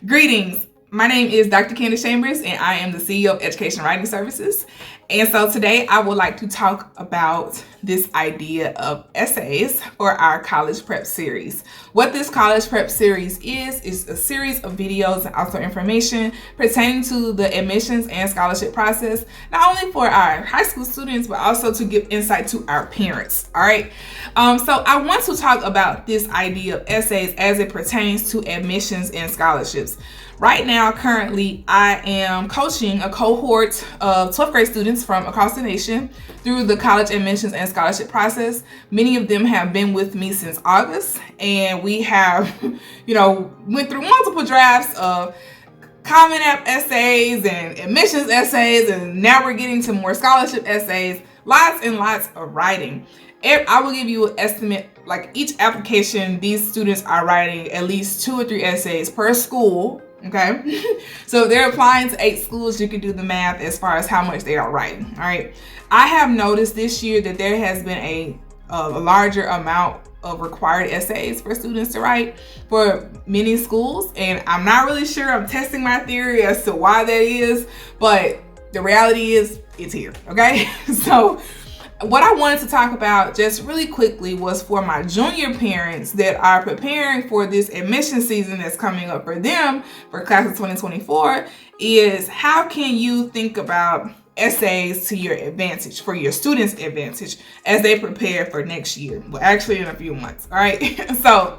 Greetings. My name is Dr. Candace Chambers, and I am the CEO of Education Writing Services. And so today I would like to talk about this idea of essays for our college prep series. What this college prep series is a series of videos and also information pertaining to the admissions and scholarship process, not only for our high school students, but also to give insight to our parents. All right. So I want to talk about this idea of essays as it pertains to admissions and scholarships. Right now, currently, I am coaching a cohort of 12th grade students from across the nation through the college admissions and scholarship process. Many of them have been with me since August, and we have, went through multiple drafts of Common App essays and admissions essays, and now we're getting to more scholarship essays, lots and lots of writing. I will give you an estimate, like each application, these students are writing at least 2 or 3 essays per school. Okay, so if they're applying to 8 schools, you can do the math as far as how much they are writing. All right, I have noticed this year that there has been a larger amount of required essays for students to write for many schools, and I'm not really sure. I'm testing my theory as to why that is, but the reality is it's here. Okay, so what I wanted to talk about just really quickly was for my junior parents that are preparing for this admission season that's coming up for them for class of 2024 is how can you think about essays to your advantage, for your students' advantage as they prepare for next year. Well, actually in a few months. All right. So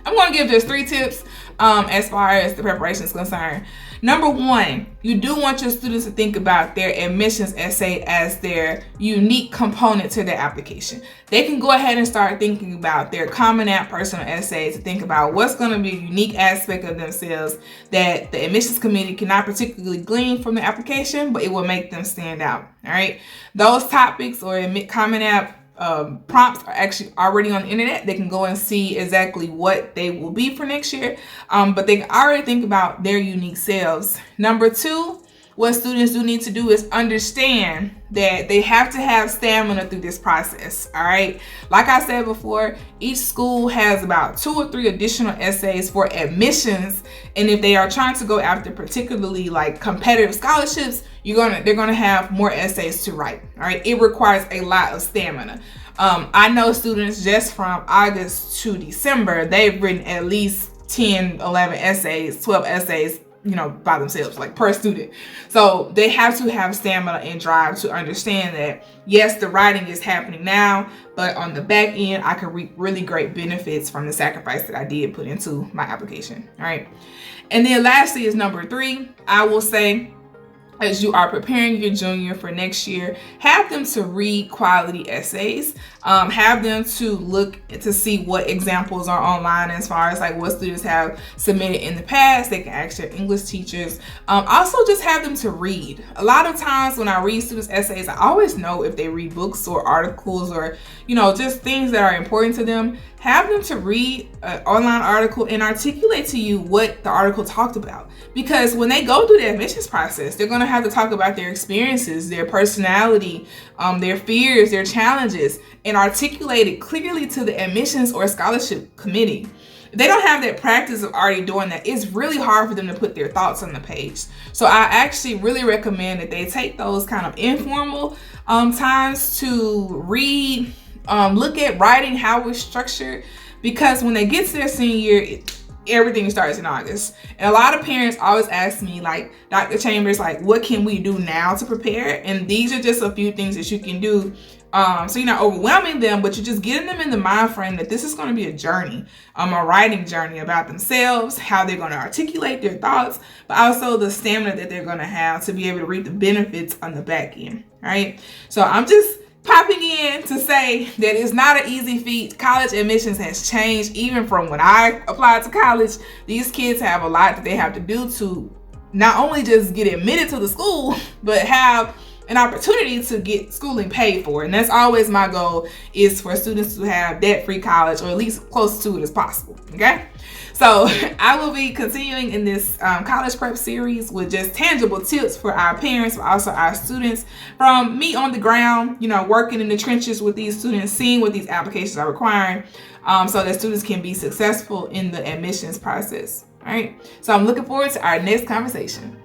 I'm going to give just 3 tips as far as the preparation is concerned. Number 1, you do want your students to think about their admissions essay as their unique component to their application. They can go ahead and start thinking about their Common App personal essays to think about what's going to be a unique aspect of themselves that the admissions committee cannot particularly glean from the application, but it will make them stand out. All right. Those topics or Common App prompts are actually already on the internet. They can go and see exactly what they will be for next year, but they can already think about their unique selves. Number 2, what students do need to do is understand that they have to have stamina through this process. All right, like I said before, each school has about 2 or 3 additional essays for admissions, and if they are trying to go after particularly like competitive scholarships, they're gonna have more essays to write. All right, it requires a lot of stamina. I know students just from August to December, they've written at least 10, 11 essays, 12 essays, by themselves, like per student. So they have to have stamina and drive to understand that, yes, the writing is happening now, but on the back end, I can reap really great benefits from the sacrifice that I did put into my application. All right. And then lastly is number 3, I will say, as you are preparing your junior for next year, have them to read quality essays. Have them to look to see what examples are online as far as like what students have submitted in the past. They can ask their English teachers. Also just have them to read. A lot of times when I read students' essays, I always know if they read books or articles or, just things that are important to them. Have them to read an online article and articulate to you what the article talked about. Because when they go through the admissions process, they're going to have to talk about their experiences, their personality, their fears, their challenges, and articulate it clearly to the admissions or scholarship committee. If they don't have that practice of already doing that, it's really hard for them to put their thoughts on the page. So I actually really recommend that they take those kind of informal times to read, look at writing, how it's structured, because when they get to their senior year, everything starts in August. And a lot of parents always ask me, like, Dr. Chambers, like, what can we do now to prepare? And these are just a few things that you can do. So you're not overwhelming them, but you're just getting them in the mind frame that this is going to be a journey, a writing journey about themselves, how they're going to articulate their thoughts, but also the stamina that they're going to have to be able to reap the benefits on the back end. All right. So I'm just popping in to say that it's not an easy feat. College admissions has changed. Even from when I applied to college, these kids have a lot that they have to do to not only just get admitted to the school, but have an opportunity to get schooling paid for. And that's always my goal, is for students to have debt-free college, or at least close to it as possible. Okay. So I will be continuing in this college prep series with just tangible tips for our parents, but also our students, from me on the ground, working in the trenches with these students, seeing what these applications are requiring, so that students can be successful in the admissions process. All right. So I'm looking forward to our next conversation.